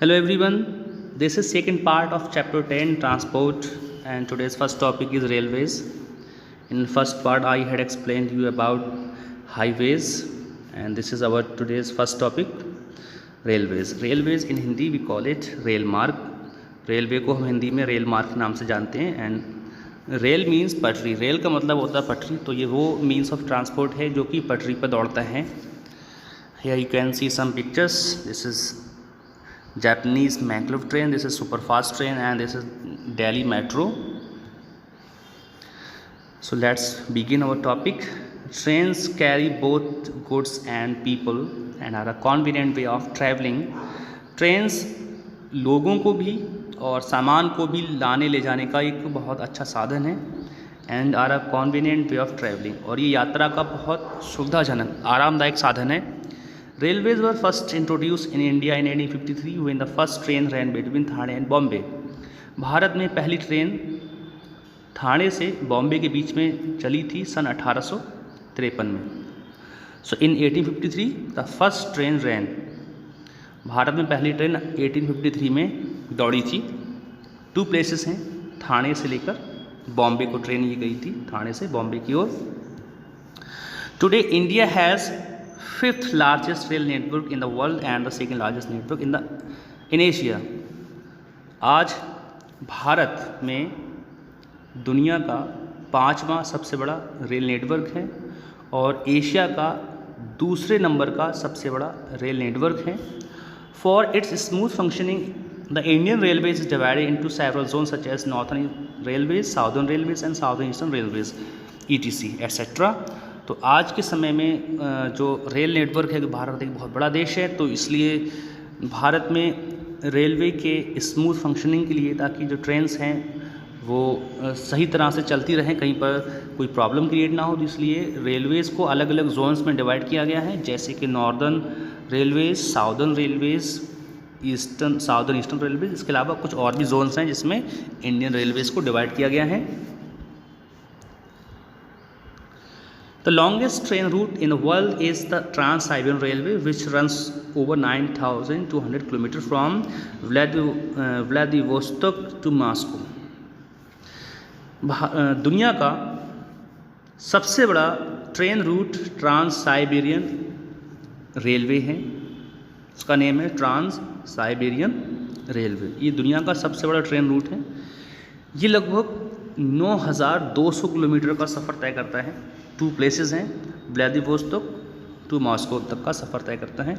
Hello everyone, this is second part of chapter 10 transport and today's first topic is railways. In first part I had explained you about highways and this is our today's first topic railways. Railways in Hindi we call it rail मार्ग. Railway को हम हिंदी में rail मार्ग नाम से जानते हैं and rail means पटरी. रेल का मतलब होता है पटरी, तो ये वो मीन्स ऑफ ट्रांसपोर्ट है जो कि पटरी पर दौड़ता है. Here you can see some pictures. This is Japanese maglev train, this is super fast train and this is Delhi metro. So let's begin our topic. Trains carry both goods and people and are a convenient way of traveling. Trains लोगों को भी और सामान को भी लाने ले जाने का एक बहुत अच्छा साधन है and are a convenient way of travelling, और ये यात्रा का बहुत सुविधाजनक आरामदायक साधन है. Railways were first introduced in India in 1853 when the first train ran between Thane and Bombay. Bharat में पहली ट्रेन ठाणे से बॉम्बे के बीच में चली थी सन 1853 में. सो इन 1853 द फर्स्ट ट्रेन रैन. भारत में पहली ट्रेन 1853 में दौड़ी थी. टू प्लेसेस हैं, ठाणे से लेकर बॉम्बे को ट्रेन ये गई थी, ठाणे से बॉम्बे की ओर. Today India has fifth largest rail network in the world and the second largest network in Asia. आज भारत में दुनिया का 5वां सबसे बड़ा रेल नेटवर्क है और एशिया का दूसरे नंबर का सबसे बड़ा रेल नेटवर्क है. For its smooth functioning, the Indian Railways is divided into several zones such as Northern Railways, Southern Railways and Southern Eastern Railways, etc. etc. तो आज के समय में जो रेल नेटवर्क है, भारत एक बहुत बड़ा देश है, तो इसलिए भारत में रेलवे के स्मूथ फंक्शनिंग के लिए, ताकि जो ट्रेन्स हैं वो सही तरह से चलती रहें, कहीं पर कोई प्रॉब्लम क्रिएट ना हो, तो इसलिए रेलवेज़ को अलग अलग जोन्स में डिवाइड किया गया है, जैसे कि northern Railways, southern Railways, southern eastern Railways. इसके अलावा कुछ और भी जोन्स हैं जिसमें इंडियन रेलवेज़ को डिवाइड किया गया है. The longest train route in the world is the Trans-Siberian Railway, which runs over 9,200 km from Vladivostok to Moscow. दुनिया का सबसे बड़ा train route trans Siberian railway है. उसका नेम है ट्रांस साइबेरियन रेलवे. ये दुनिया का सबसे बड़ा ट्रेन रूट है. ये लगभग 9,200 किलोमीटर का सफ़र तय करता है. टू प्लेसेस हैं, व्लादिवोस्तोक टू मॉस्को तक का सफ़र तय करता है.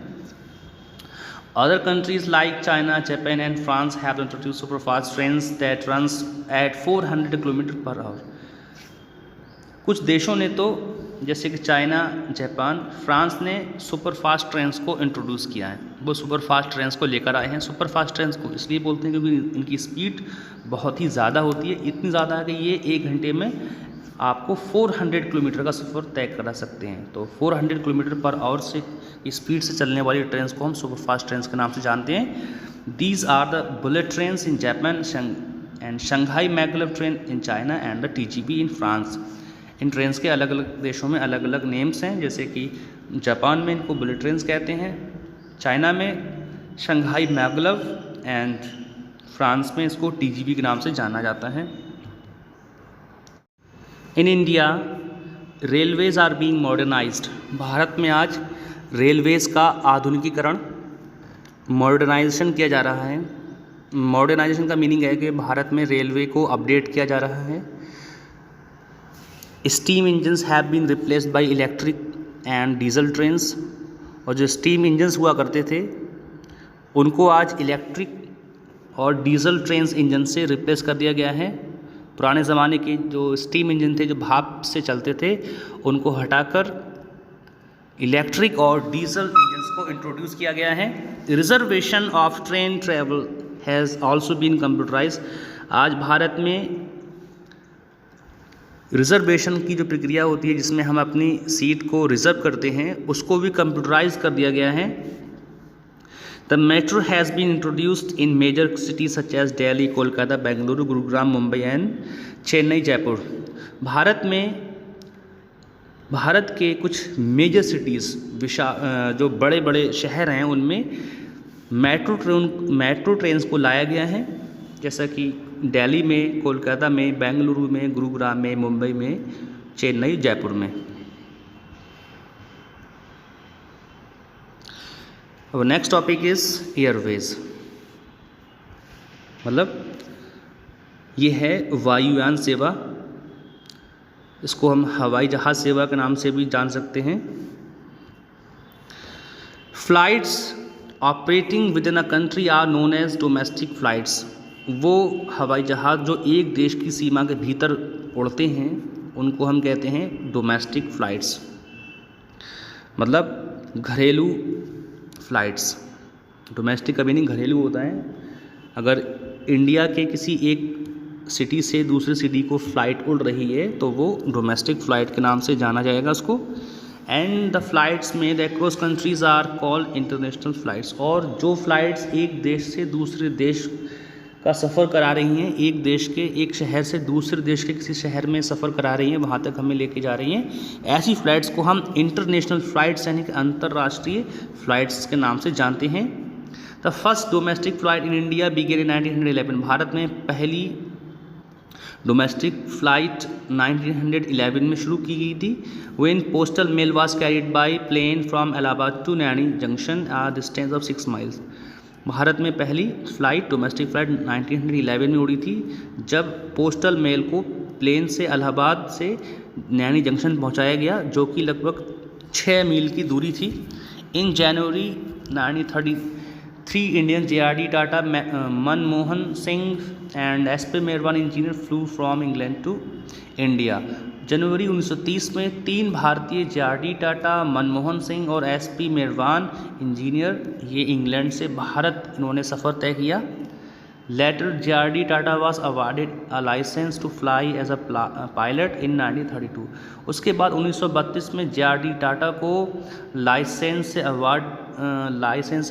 Other countries like China, Japan and France have introduced super fast trains that runs at 400 kilometre per hour. कुछ देशों ने तो, जैसे कि चाइना, जापान, फ्रांस ने सुपर फास्ट ट्रेन्स को इंट्रोड्यूस किया है. वो सुपर फास्ट ट्रेन्स को लेकर आए हैं. सुपर फास्ट ट्रेन्स को इसलिए बोलते हैं क्योंकि इनकी स्पीड बहुत ही ज़्यादा होती है. इतनी ज़्यादा है कि ये 1 घंटे में आपको 400 किलोमीटर का सफ़र तय करा सकते हैं. तो 400 किलोमीटर पर आवर से स्पीड से चलने वाली ट्रेन्स को हम सुपर फास्ट ट्रेन्स के नाम से जानते हैं. These are the bullet trains in Japan and Shanghai maglev train in China and the TGV in France. इन ट्रेन्स के अलग अलग देशों में अलग अलग नेम्स हैं, जैसे कि जापान में इनको बुलेट ट्रेन्स कहते हैं, चाइना में शंघाई मैगलेव एंड फ्रांस में इसको TGV के नाम से जाना जाता है. In India railways are being modernised. Bharat में आज रेलवेज़ का आधुनिकीकरण, मॉडर्नाइजेशन किया जा रहा है. मॉडर्नाइजेशन का मीनिंग है कि भारत में रेलवे को अपडेट किया जा रहा है. Steam engines have been replaced by electric and diesel trains. और जो स्टीम इंजन्स हुआ करते थे उनको आज इलेक्ट्रिक और डीजल ट्रेन्स इंजन से रिप्लेस कर दिया गया है. पुराने ज़माने के जो स्टीम इंजन थे, जो भाप से चलते थे, उनको हटाकर इलेक्ट्रिक और डीजल इंजन्स को इंट्रोड्यूस किया गया है. Reservation of train travel has also been computerised. आज भारत में रिजर्वेशन की जो प्रक्रिया होती है, जिसमें हम अपनी सीट को रिज़र्व करते हैं, उसको भी कंप्यूटराइज कर दिया गया है. The metro has been introduced in major cities such as Delhi, Kolkata, Bengaluru, Gurugram, Mumbai and Chennai, Jaipur. Bharat के कुछ मेजर सिटीज़ जो बड़े बड़े शहर हैं उनमें मेट्रो ट्रेन्स को लाया गया है, जैसा कि दिल्ली में, कोलकाता में, बेंगलुरु में, गुरुग्राम में, मुंबई में, चेन्नई, जयपुर में। अब नेक्स्ट टॉपिक इज एयरवेज, मतलब ये है वायुयान सेवा, इसको हम हवाई जहाज़ सेवा के नाम से भी जान सकते हैं। Flights operating within a country are known as domestic flights. वो हवाई जहाज़ जो एक देश की सीमा के भीतर उड़ते हैं उनको हम कहते हैं डोमेस्टिक फ़्लाइट्स, मतलब घरेलू फ़्लाइट्स। डोमेस्टिक कभी नहीं, घरेलू होता है। अगर इंडिया के किसी एक सिटी से दूसरी सिटी को फ़्लाइट उड़ रही है तो वो डोमेस्टिक फ़्लाइट के नाम से जाना जाएगा उसको। And the flights made across countries are called international flights. और जो फ़्लाइट्स एक देश से दूसरे देश का सफ़र करा रही हैं, एक देश के एक शहर से दूसरे देश के किसी शहर में सफ़र करा रही हैं, वहाँ तक हमें लेके जा रही हैं, ऐसी फ़्लाइट्स को हम इंटरनेशनल फ़्लाइट्स यानी कि अंतर्राष्ट्रीय फ़्लाइट्स के नाम से जानते हैं। The first domestic flight in India began in 1911। Bharat में पहली डोमेस्टिक फ़्लाइट 1911 में शुरू की गई थी। When postal mail was carried by plane from Allahabad to Naini junction a distance of 6 miles. Bharat में पहली फ़्लाइट डोमेस्टिक फ़्लाइट 1911 में उड़ी थी, जब पोस्टल मेल को प्लेन से इलाहाबाद से नैनी जंक्शन पहुंचाया गया, जो कि लगभग 6 मील की दूरी थी। In January 1933 Indian JRD Tata, Manmohan Singh and SP Merwan Engineer flew from England to India. जनवरी 1930 में 3 भारतीय JRD टाटा, मनमोहन सिंह और SP मेरवान इंजीनियर ये इंग्लैंड से भारत इन्होंने सफ़र तय किया। Later JRD Tata was awarded a licence to fly as a pilot in 1932। उसके बाद 1932 में JRD टाटा को लाइसेंस से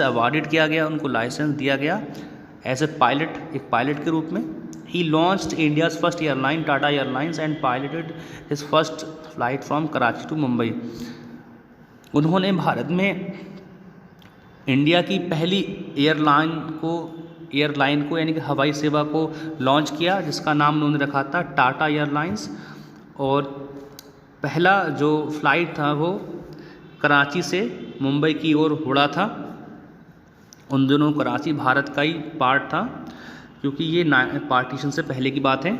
अवार्डेड किया गया, उनको लाइसेंस दिया गया एज ए पायलट, एक पायलट के रूप में। He launched India's first airline Tata Airlines and piloted his first flight from Karachi to Mumbai. उन्होंने भारत में इंडिया की पहली एयरलाइन को यानी कि हवाई सेवा को लॉन्च किया, जिसका नाम उन्होंने रखा था टाटा एयरलाइंस। और पहला जो फ़्लाइट था वो कराची से मुंबई की ओर उड़ा था। उन दिनों कराची भारत का ही पार्ट था, क्योंकि ये पार्टीशन से पहले की बात है।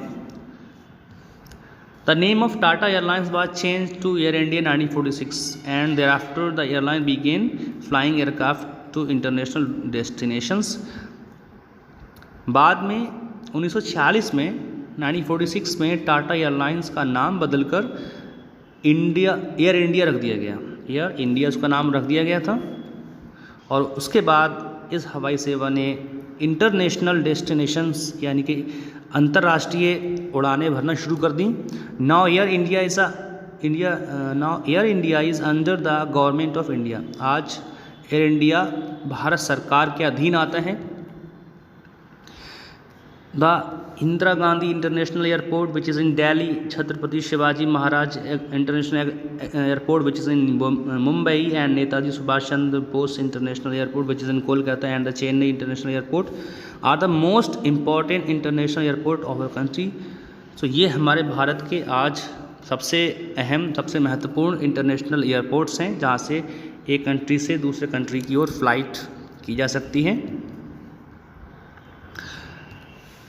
The name of Tata Airlines was change to Air India 1946 and thereafter the airline began flying aircraft to international destinations. बाद में 1946 में 1946 में टाटा एयरलाइंस का नाम बदलकर एयर इंडिया रख दिया गया। एयर इंडिया उसका नाम रख दिया गया था। और उसके बाद इस हवाई सेवा ने इंटरनेशनल डेस्टिनेशंस यानी कि अंतर्राष्ट्रीय उड़ानें भरना शुरू कर दी। Now Air India is under the government of India. आज एयर इंडिया भारत सरकार के अधीन आता है। The Indira Gandhi international airport which is in Delhi, Chhatrapati Shivaji Maharaj international airport which is in Mumbai and Netaji Subhash Chandra Bose international airport which is in Kolkata and the Chennai international airport are the most important international airport of our country. So ये हमारे भारत के आज सबसे अहम, सबसे महत्वपूर्ण international airports हैं, जहाँ से एक कंट्री से दूसरे कंट्री की ओर फ्लाइट की जा सकती है।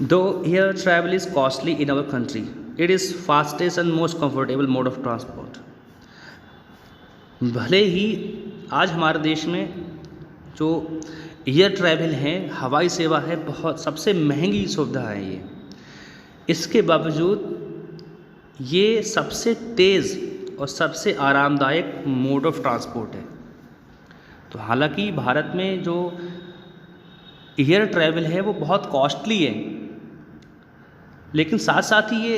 Though air travel is costly in our country, it is fastest and most comfortable mode of transport. भले ही आज हमारे देश में जो एयर ट्रैवल है, हवाई सेवा है, बहुत सबसे महंगी सुविधा है ये, इसके बावजूद ये सबसे तेज़ और सबसे आरामदायक मोड ऑफ ट्रांसपोर्ट है। तो हालांकि भारत में जो एयर ट्रैवल है वो बहुत कॉस्टली है, लेकिन साथ साथ ही ये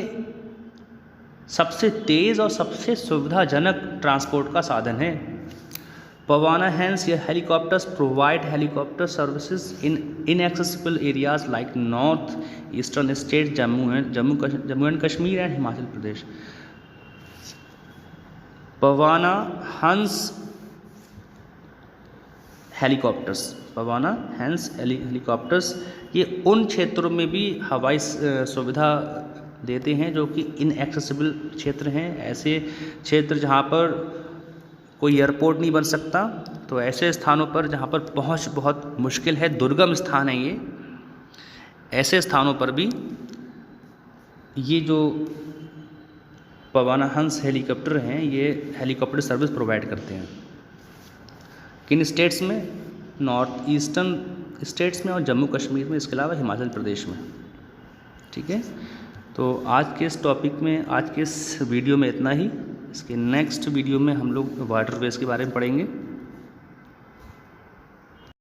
सबसे तेज़ और सबसे सुविधाजनक ट्रांसपोर्ट का साधन है। पवाना हैंस या helicopters provide helicopter services in inaccessible areas like north eastern state, Jammu and Kashmir and Himachal Pradesh. Pawan Hans helicopters पवाना hence helicopters ये उन क्षेत्रों में भी हवाई सुविधा देते हैं जो कि इनएक्सेसिबल क्षेत्र हैं, ऐसे क्षेत्र जहाँ पर कोई एयरपोर्ट नहीं बन सकता, तो ऐसे स्थानों पर जहाँ पर पहुँच बहुत मुश्किल है, दुर्गम स्थान है ये, ऐसे स्थानों पर भी ये जो पवाना हंस हेलीकॉप्टर हैं ये हेलीकॉप्टर सर्विस प्रोवाइड करते हैं। किन स्टेट्स में? नॉर्थ ईस्टर्न स्टेट्स में और जम्मू कश्मीर में, इसके अलावा हिमाचल प्रदेश में। ठीक है, तो आज के इस टॉपिक में, आज के इस वीडियो में इतना ही। इसके नेक्स्ट वीडियो में हम लोग वाटरवेज के बारे में पढ़ेंगे।